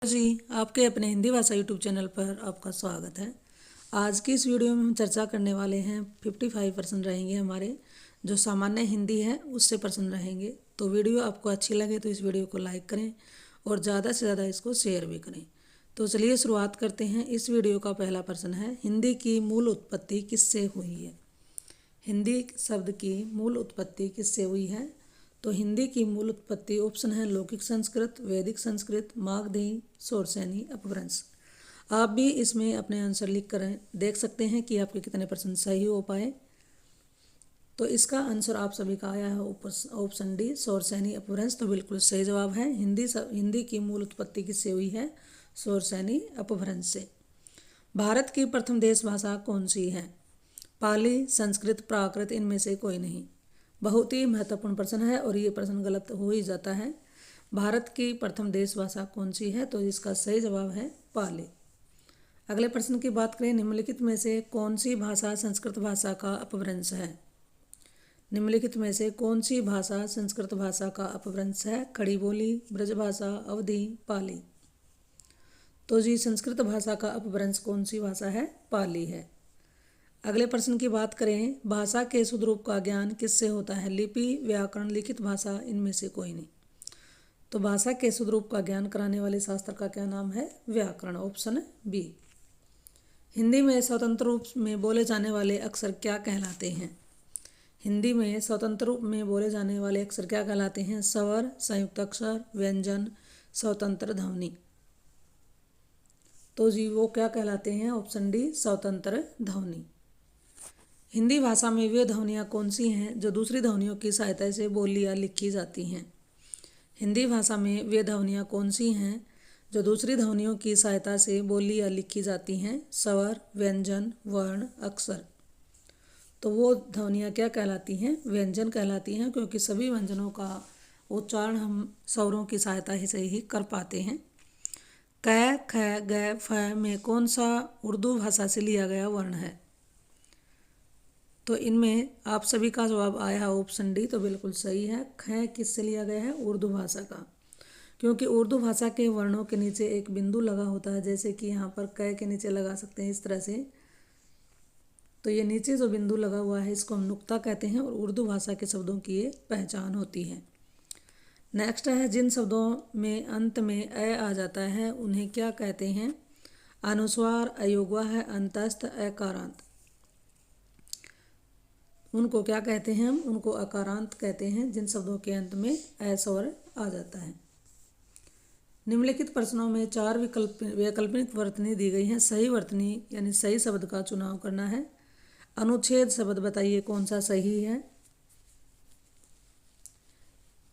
जी, आपके अपने हिंदी भाषा यूट्यूब चैनल पर आपका स्वागत है। आज की इस वीडियो में हम चर्चा करने वाले हैं 55% रहेंगे हमारे जो सामान्य हिंदी है उससे प्रश्न रहेंगे। तो वीडियो आपको अच्छी लगे तो इस वीडियो को लाइक करें और ज़्यादा से ज़्यादा इसको शेयर भी करें। तो चलिए शुरुआत करते हैं। इस वीडियो का पहला प्रश्न है, हिंदी की मूल उत्पत्ति किससे हुई है? हिंदी शब्द की मूल उत्पत्ति किससे हुई है? तो हिंदी की मूल उत्पत्ति ऑप्शन है लौकिक संस्कृत, वैदिक संस्कृत, मागधी, शौरसेनी, अपभ्रंश। आप भी इसमें अपने आंसर लिख कर देख सकते हैं कि आपके कितने प्रश्न सही हो पाए। तो इसका आंसर आप सभी का आया है ऑप्शन डी, शौरसेनी, अपभ्रंश। तो बिल्कुल सही जवाब है। हिंदी की मूल उत्पत्ति किससे हुई है? शौरसेनी, अपभ्रंश से। भारत की प्रथम देश भाषा कौन सी है? पाली, संस्कृत, प्राकृत, इनमें से कोई नहीं। बहुत ही महत्वपूर्ण प्रश्न है और ये प्रश्न गलत हो ही जाता है। भारत की प्रथम देश भाषा कौन सी है? तो इसका सही जवाब है पाली। अगले प्रश्न की बात करें, निम्नलिखित में से कौन सी भाषा संस्कृत भाषा का अपभ्रंश है? निम्नलिखित में से कौन सी भाषा संस्कृत भाषा का अपभ्रंश है? खड़ी बोली, ब्रजभाषा, अवधी, पाली। तो जी संस्कृत भाषा का अपभ्रंश कौन सी भाषा है? पाली है। अगले प्रश्न की बात करें, भाषा के शुद्ध रूप का ज्ञान किससे होता है? लिपि, व्याकरण, लिखित भाषा, इनमें से कोई नहीं। तो भाषा के शुद्ध रूप का ज्ञान कराने वाले शास्त्र का क्या नाम है? व्याकरण, ऑप्शन बी। हिंदी में स्वतंत्र रूप में बोले जाने वाले अक्षर क्या कहलाते हैं? हिंदी में स्वतंत्र रूप में बोले जाने वाले अक्षर क्या कहलाते हैं? स्वर, संयुक्त अक्षर, व्यंजन, स्वतंत्र ध्वनि। तो जी वो क्या कहलाते हैं? ऑप्शन डी, स्वतंत्र ध्वनि। हिंदी भाषा में वे ध्वनियाँ कौन सी हैं जो दूसरी ध्वनियों की सहायता से बोली या लिखी जाती हैं? हिंदी भाषा में वे ध्वनियाँ कौन सी हैं जो दूसरी ध्वनियों की सहायता से बोली या लिखी जाती हैं? स्वर, व्यंजन, वर्ण, अक्षर। तो वो ध्वनियाँ क्या कहलाती हैं? व्यंजन कहलाती हैं, क्योंकि सभी व्यंजनों का उच्चारण हम स्वरों की सहायता से ही कर पाते हैं। क, ख, ग, फ में कौन सा उर्दू भाषा से लिया गया वर्ण है? तो इनमें आप सभी का जवाब आया है ऑप्शन डी। तो बिल्कुल सही है। ख किससे लिया गया है? उर्दू भाषा का, क्योंकि उर्दू भाषा के वर्णों के नीचे एक बिंदु लगा होता है, जैसे कि यहाँ पर क के नीचे लगा सकते हैं इस तरह से। तो ये नीचे जो बिंदु लगा हुआ है इसको हम नुक्ता कहते हैं और उर्दू भाषा के शब्दों की ये पहचान होती है। नेक्स्ट है, जिन शब्दों में अंत में अ आ जाता है उन्हें क्या कहते हैं? अनुस्वार, अयोगवा है, अंतस्थ, अकारांत। उनको क्या कहते हैं? हम उनको अकारांत कहते हैं जिन शब्दों के अंत में अ स्वर आ जाता है। निम्नलिखित प्रश्नों में 4 वैकल्पिक वर्तनी दी गई हैं। सही वर्तनी यानी सही शब्द का चुनाव करना है। अनुच्छेद शब्द बताइए कौन सा सही है।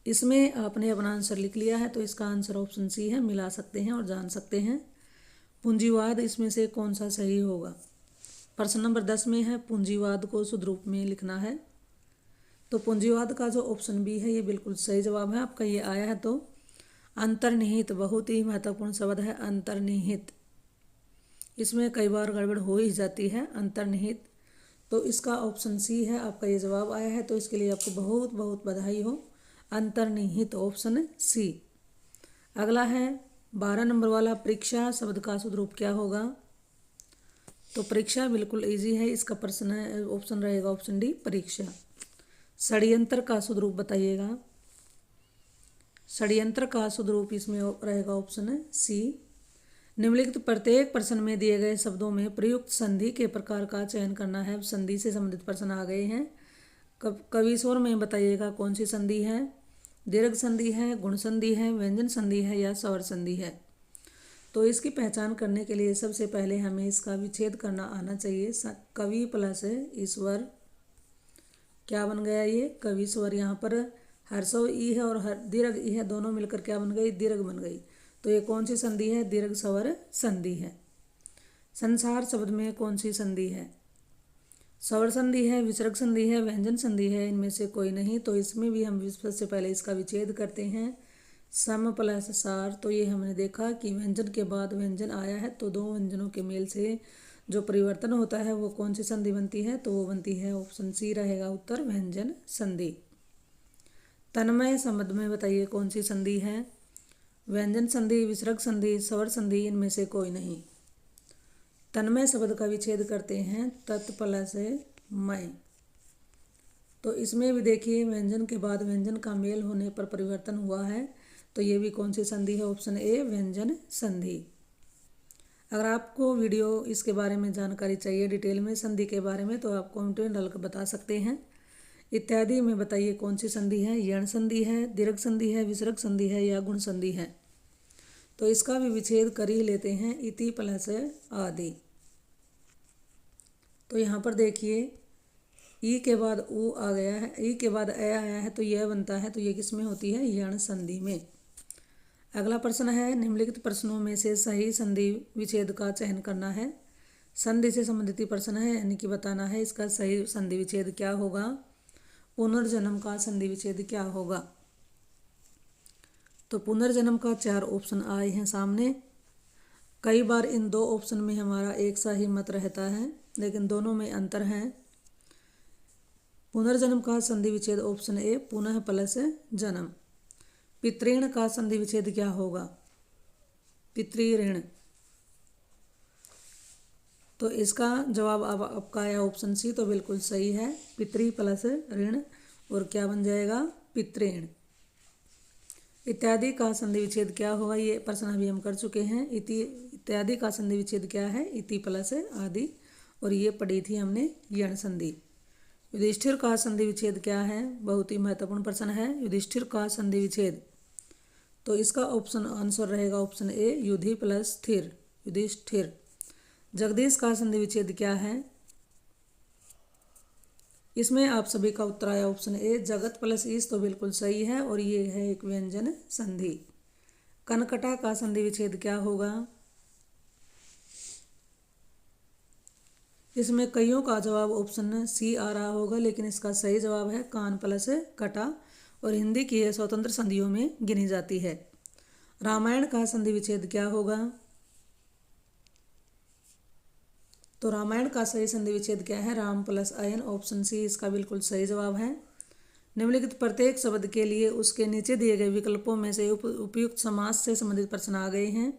इसमें आपने अपना आंसर लिख लिया है, तो इसका आंसर ऑप्शन सी है। मिला सकते हैं और जान सकते हैं। पूंजीवाद इसमें से कौन सा सही होगा? प्रश्न नंबर 10 में है, पूंजीवाद को शुद्ध रूप में लिखना है। तो पूंजीवाद का जो ऑप्शन बी है ये बिल्कुल सही जवाब है आपका। ये आया है। तो अंतर्निहित बहुत ही महत्वपूर्ण शब्द है, अंतर्निहित। इसमें कई बार गड़बड़ हो ही जाती है, अंतर्निहित। तो इसका ऑप्शन सी है आपका। ये जवाब आया है, तो इसके लिए आपको बहुत बहुत बधाई हो। अंतर्निहित, ऑप्शन सी। अगला है 12 नंबर वाला, परीक्षा शब्द का शुद्ध रूप क्या होगा? तो परीक्षा बिल्कुल इजी है। इसका प्रश्न है, ऑप्शन रहेगा ऑप्शन डी, परीक्षा। षड्यंत्र का शुद्ध रूप बताइएगा। षड्यंत्र का शुद्ध रूप इसमें रहेगा ऑप्शन सी। निम्नलिखित प्रत्येक प्रश्न में दिए गए शब्दों में प्रयुक्त संधि के प्रकार का चयन करना है। संधि से संबंधित प्रश्न आ गए हैं। कवि स्वर में बताइएगा कौन सी संधि है? दीर्घ संधि है, गुण संधि है, व्यंजन संधि है या स्वर संधि है? तो इसकी पहचान करने के लिए सबसे पहले हमें इसका विच्छेद करना आना चाहिए। कवि प्लस ईश्वर क्या बन गया? ये कवि स्वर। यहाँ पर हर्षव ई है और दीर्घ ई है, दोनों मिलकर क्या बन गई? दीर्घ बन गई। तो ये कौन सी संधि है? दीर्घ स्वर संधि है। संसार शब्द में कौन सी संधि है? स्वर संधि है, विसर्ग संधि है, व्यंजन संधि है, इनमें से कोई नहीं। तो इसमें भी हम सबसे पहले इसका विच्छेद करते हैं। सम प्लस सार। तो ये हमने देखा कि व्यंजन के बाद व्यंजन आया है, तो दो व्यंजनों के मेल से जो परिवर्तन होता है वो कौन सी संधि बनती है? तो वो बनती है ऑप्शन सी रहेगा उत्तर, व्यंजन संधि। तन्मय शब्द में बताइए कौन सी संधि है? व्यंजन संधि, विसर्ग संधि, स्वर संधि इनमें से कोई नहीं। तन्मय शब्द का विच्छेद करते हैं तत् प्लस मय। तो इसमें भी देखिए व्यंजन के बाद व्यंजन का मेल होने पर परिवर्तन हुआ है, तो ये भी कौन सी संधि है? ऑप्शन ए व्यंजन संधि। अगर आपको वीडियो इसके बारे में जानकारी चाहिए डिटेल में संधि के बारे में, तो आप कमेंट में डालकर बता सकते हैं। इत्यादि में बताइए कौन सी संधि है? यण संधि है, दीर्घ संधि है, विसर्ग संधि है या गुण संधि है? तो इसका भी विच्छेद कर ही लेते हैं, इति प्लस आदि। तो यहाँ पर देखिए ई के बाद ऊ आ गया है, ई के बाद ए आया है, तो यह बनता है, तो ये किस में होती है? यण संधि में। अगला प्रश्न है, निम्नलिखित प्रश्नों में से सही संधि विच्छेद का चयन करना है। संधि से संबंधित प्रश्न है, यानी कि बताना है इसका सही संधि विच्छेद क्या होगा। पुनर्जन्म का संधि विच्छेद क्या होगा? तो पुनर्जन्म का 4 ऑप्शन आए हैं सामने। कई बार इन 2 ऑप्शन में हमारा एक सा ही मत रहता है, लेकिन दोनों में अंतर है। पुनर्जन्म का संधि विच्छेद ऑप्शन ए पुनः प्लस जन्म। पितृण का संधि विच्छेद क्या होगा? पितृऋण। तो इसका जवाब अब आपका आया ऑप्शन सी, तो बिल्कुल सही है, पितृ प्लस ऋण, और क्या बन जाएगा? पितृण। इत्यादि का संधि विच्छेद क्या होगा? ये प्रश्न अभी हम कर चुके हैं। इत्यादि का संधि विच्छेद क्या है? इति प्लस आदि, और ये पढ़ी थी हमने यण संधि। युधिष्ठिर का संधि विच्छेद क्या है? बहुत ही महत्वपूर्ण प्रश्न है, युधिष्ठिर का संधि विच्छेद। तो इसका ऑप्शन आंसर रहेगा ऑप्शन ए युधि प्लस स्थिर, युधिष्ठिर। जगदीश का संधि विच्छेद क्या है? इसमें आप सभी का उत्तर आया ऑप्शन ए जगत प्लस ईश, तो बिल्कुल सही है, और ये है एक व्यंजन संधि। कनकटा का संधि विच्छेद क्या होगा? इसमें कईयों का जवाब ऑप्शन सी आ रहा होगा, लेकिन इसका सही जवाब है कान प्लस कटा, और हिंदी की यह स्वतंत्र संधियों में गिनी जाती है। रामायण का संधि विच्छेद क्या होगा? तो रामायण का सही संधि विच्छेद क्या है? राम प्लस अयन, ऑप्शन सी इसका बिल्कुल सही जवाब है। निम्नलिखित प्रत्येक शब्द के लिए उसके नीचे दिए गए विकल्पों में से उपयुक्त समास से संबंधित प्रश्न आ गए हैं।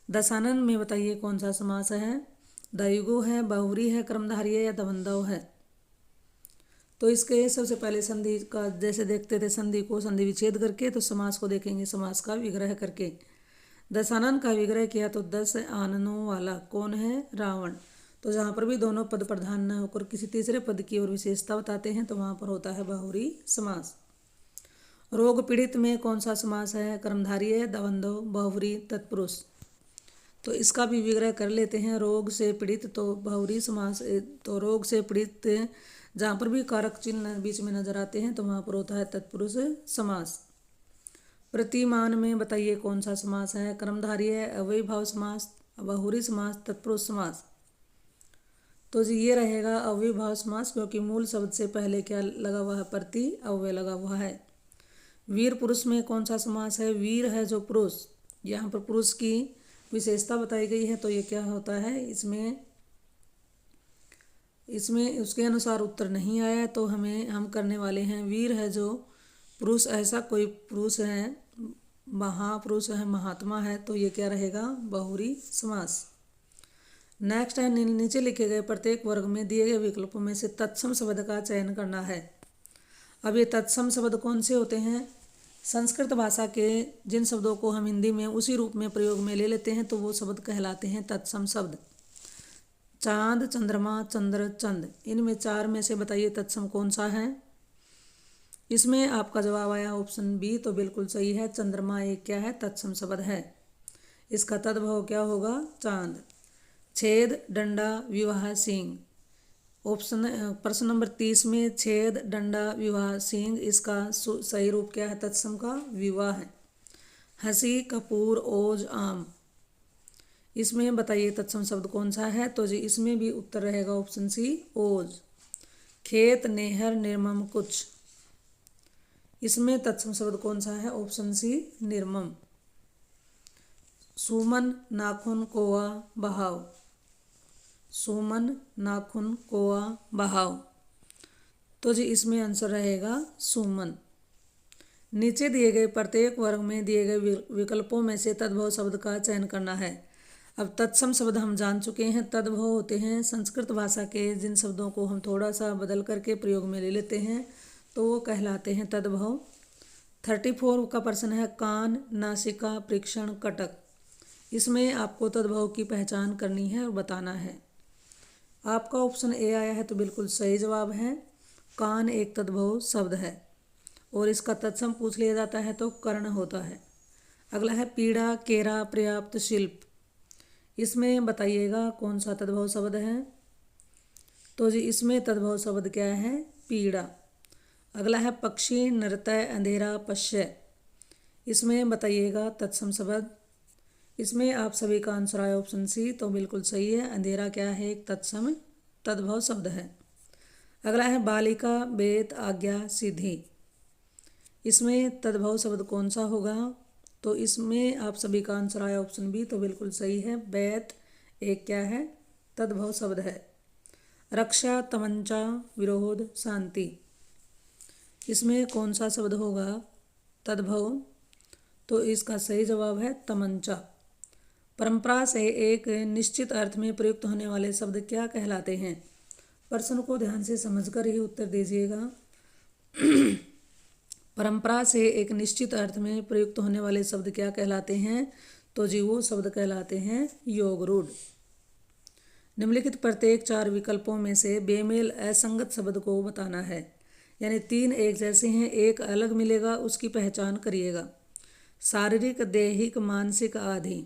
दशानन में बताइए कौन सा समास है? दायुगो है, बहुरी है, कर्मधारय है या दबंधव है? तो इसके सबसे पहले संधि का जैसे देखते थे संधि को संधि विच्छेद करके, तो समास को देखेंगे समास का विग्रह करके। दशानन का विग्रह किया तो 10 आननों वाला कौन है? रावण। तो जहाँ पर भी दोनों पद प्रधान न होकर किसी तीसरे पद की ओर विशेषता बताते हैं, तो वहाँ पर होता है बहुरी समास। रोग पीड़ित में कौन सा समास है? कर्मधारय, दबंधव, बहुरी, तत्पुरुष। तो इसका भी विग्रह कर लेते हैं। रोग से पीड़ित तो बहुरी समास, तो रोग से पीड़ित जहाँ पर भी कारक चिन्ह बीच में नजर आते हैं, तो वहाँ पर होता है तत्पुरुष समास। प्रतिमान में बताइए कौन सा समास है? कर्मधारय, अव्ययीभाव समास, बहुरी समास, तत्पुरुष समास। तो जी ये रहेगा अव्ययीभाव समास, क्योंकि मूल शब्द से पहले क्या लगा हुआ है? प्रति अव्यय लगा हुआ है। वीर पुरुष में कौन सा समास है? वीर है जो पुरुष, यहाँ पर पुरुष की विशेषता बताई गई है, तो ये क्या होता है? इसमें उसके अनुसार उत्तर नहीं आया, तो हम करने वाले हैं वीर है जो पुरुष, ऐसा कोई पुरुष है, महापुरुष है, महात्मा है, तो ये क्या रहेगा? बहुरी समास। नेक्स्ट है, नीचे लिखे गए प्रत्येक वर्ग में दिए गए विकल्पों में से तत्सम शब्द का चयन करना है। अब ये तत्सम शब्द कौन से होते हैं? संस्कृत भाषा के जिन शब्दों को हम हिंदी में उसी रूप में प्रयोग में ले लेते हैं, तो वो शब्द कहलाते हैं तत्सम शब्द। चांद, चंद्रमा, चंद्र, चंद, इनमें 4 में से बताइए तत्सम कौन सा है? इसमें आपका जवाब आया ऑप्शन बी, तो बिल्कुल सही है, चंद्रमा एक क्या है? तत्सम शब्द है। इसका तद्भव क्या होगा? चांद। छेद, डंडा, विवाह, सींग। प्रश्न नंबर 30 में छेद, डंडा, विवाह, सींग, इसका सही रूप क्या है? तत्सम का विवाह है। हंसी, कपूर, ओज, आम, इसमें बताइए तत्सम शब्द कौन सा है? तो जी इसमें भी उत्तर रहेगा ऑप्शन सी, ओज। खेत, नेहर, निर्मम, कुछ, इसमें तत्सम शब्द कौन सा है? ऑप्शन सी, निर्मम। सुमन, नाखून, कोआ, बहाव, सुमन, नाखून, कोआ, बहाव, तो जी इसमें आंसर रहेगा सुमन। नीचे दिए गए प्रत्येक वर्ग में दिए गए विकल्पों में से तद्भव शब्द का चयन करना है। अब तत्सम शब्द हम जान चुके हैं। तद्भव होते हैं संस्कृत भाषा के जिन शब्दों को हम थोड़ा सा बदल करके प्रयोग में ले लेते हैं तो वो कहलाते हैं तद्भव। 34 का प्रश्न है कान, नासिका, प्रेक्षण, कटक। इसमें आपको तद्भव की पहचान करनी है और बताना है। आपका ऑप्शन ए आया है तो बिल्कुल सही जवाब है। कान एक तद्भव शब्द है और इसका तत्सम पूछ लिया जाता है तो कर्ण होता है। अगला है पीड़ा, केरा, पर्याप्त, शिल्प। इसमें बताइएगा कौन सा तद्भव शब्द है। तो जी इसमें तद्भव शब्द क्या है? पीड़ा। अगला है पक्षी, नृत्य, अंधेरा, पश्य। इसमें बताइएगा तत्सम शब्द। इसमें आप सभी का आंसर आया ऑप्शन सी तो बिल्कुल सही है। अंधेरा क्या है? एक तत्सम तद्भव शब्द है। अगला है बालिका, बेत, आज्ञा, सिद्धि। इसमें तद्भव शब्द कौन सा होगा? तो इसमें आप सभी का आंसर आया ऑप्शन बी तो बिल्कुल सही है। बैत एक क्या है? तद्भव शब्द है। रक्षा, तमंचा, विरोध, शांति। इसमें कौन सा शब्द होगा तद्भव? तो इसका सही जवाब है तमंचा। परंपरा से एक निश्चित अर्थ में प्रयुक्त होने वाले शब्द क्या कहलाते हैं? प्रश्न को ध्यान से समझकर ही उत्तर दीजिएगा। परंपरा से एक निश्चित अर्थ में प्रयुक्त होने वाले शब्द क्या कहलाते हैं? तो जी वो शब्द कहलाते हैं योग रूढ़। निम्नलिखित प्रत्येक 4 विकल्पों में से बेमेल असंगत शब्द को बताना है। यानी 3 एक जैसे हैं, एक अलग मिलेगा, उसकी पहचान करिएगा। शारीरिक, दैहिक, मानसिक, आदि।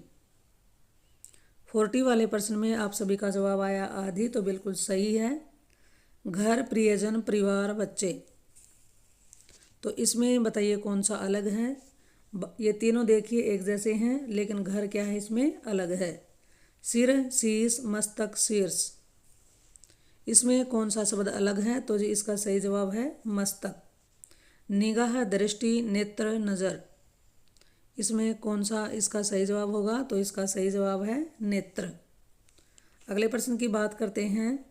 40 वाले प्रश्न में आप सभी का जवाब आया आदि तो बिल्कुल सही है। घर, प्रियजन, परिवार, बच्चे। तो इसमें बताइए कौन सा अलग है? ये तीनों देखिए एक जैसे हैं लेकिन घर क्या है इसमें अलग है। सिर, शीश, मस्तक, शीर्ष। इसमें कौन सा शब्द अलग है? तो जी इसका सही जवाब है मस्तक। निगाह, दृष्टि, नेत्र, नज़र। इसमें कौन सा इसका सही जवाब होगा? तो इसका सही जवाब है नेत्र। अगले प्रश्न की बात करते हैं।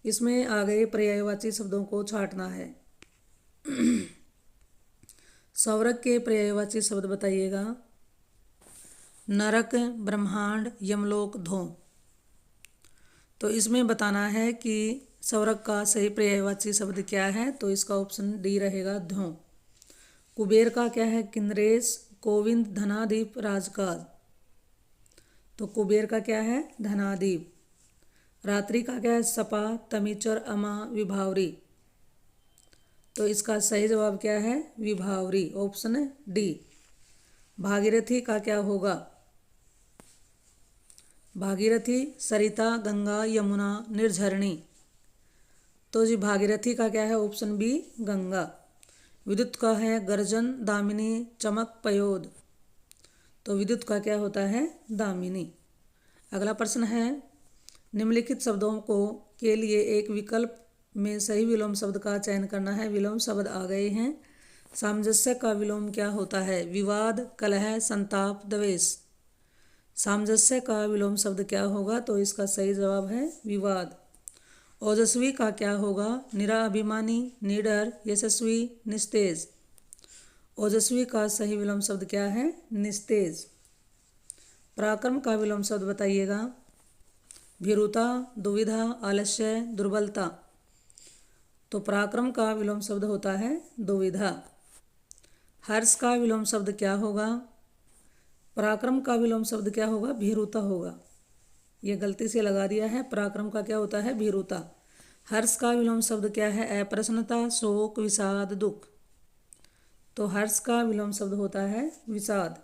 इसमें आ गए पर्यायवाची शब्दों को छांटना है। स्वर्ग के पर्यायवाची शब्द बताइएगा। नरक, ब्रह्मांड, यमलोक, धों। तो इसमें बताना है कि स्वर्ग का सही पर्यायवाची शब्द क्या है? तो इसका ऑप्शन डी रहेगा धों। कुबेर का क्या है? किन्नरेश, गोविंद, धनादीप, राजकाज। तो कुबेर का क्या है? धनादीप। रात्रि का क्या है? सपा, तमीचर, अमा, विभावरी। तो इसका सही जवाब क्या है? विभावरी, ऑप्शन डी। भागीरथी का क्या होगा? भागीरथी, सरिता, गंगा, यमुना, निर्झरणी। तो जी भागीरथी का क्या है? Option B, Ganga. विद्युत का है गर्जन, दामिनी, चमक, पयोद। तो विद्युत का क्या होता है? दामिनी। अगला प्रश्न है निम्नलिखित शब्दों को के लिए एक विकल्प में सही विलोम शब्द का चयन करना है। विलोम शब्द आ गए हैं। सामंजस्य का विलोम क्या होता है? विवाद, कलह, संताप, द्वेष। सामंजस्य का विलोम शब्द क्या होगा? तो इसका सही जवाब है विवाद। ओजस्वी का क्या होगा? निराभिमानी, निडर, यशस्वी, निस्तेज। ओजस्वी का सही विलोम शब्द क्या है? निस्तेज। पराक्रम का विलोम शब्द बताइएगा। भीरुता, दुविधा, आलस्य, दुर्बलता। तो पराक्रम का विलोम शब्द होता है दुविधा। हर्ष का विलोम शब्द क्या होगा? पराक्रम का विलोम शब्द क्या होगा? भीरुता होगा। ये गलती से लगा दिया है। पराक्रम का क्या होता है? भीरुता। हर्ष का विलोम शब्द क्या है? अप्रसन्नता, शोक, विषाद, दुख। तो हर्ष का विलोम शब्द होता है विषाद।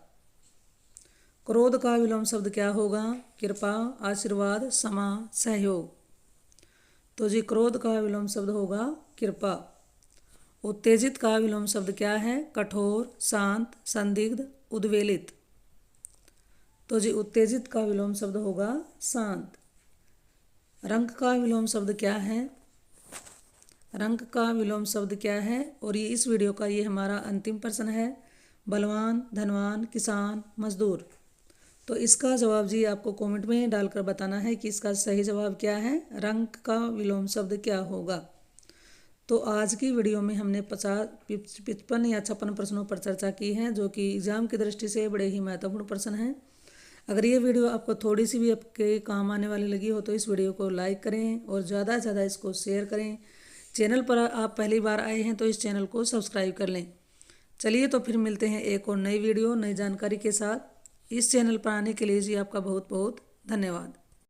क्रोध का विलोम शब्द क्या होगा? कृपा, आशीर्वाद, क्षमा, सहयोग। तो जी क्रोध का विलोम शब्द होगा कृपा। उत्तेजित का विलोम शब्द क्या है? कठोर, शांत, संदिग्ध, उद्वेलित। तो जी उत्तेजित का विलोम शब्द होगा शांत। रंक का विलोम शब्द क्या है? रंक का विलोम शब्द क्या है? और ये इस वीडियो का ये हमारा अंतिम प्रश्न है। बलवान, धनवान, किसान, मजदूर। तो इसका जवाब जी आपको कमेंट में डालकर बताना है कि इसका सही जवाब क्या है। रंक का विलोम शब्द क्या होगा? तो आज की वीडियो में हमने 55 या 56 प्रश्नों पर चर्चा की है, जो कि एग्ज़ाम की दृष्टि से बड़े ही महत्वपूर्ण प्रश्न हैं। अगर ये वीडियो आपको थोड़ी सी भी आपके काम आने वाली लगी हो तो इस वीडियो को लाइक करें और ज़्यादा से ज़्यादा इसको शेयर करें। चैनल पर आप पहली बार आए हैं तो इस चैनल को सब्सक्राइब कर लें। चलिए तो फिर मिलते हैं एक और नई वीडियो नई जानकारी के साथ। इस चैनल पर आने के लिए जी आपका बहुत बहुत धन्यवाद।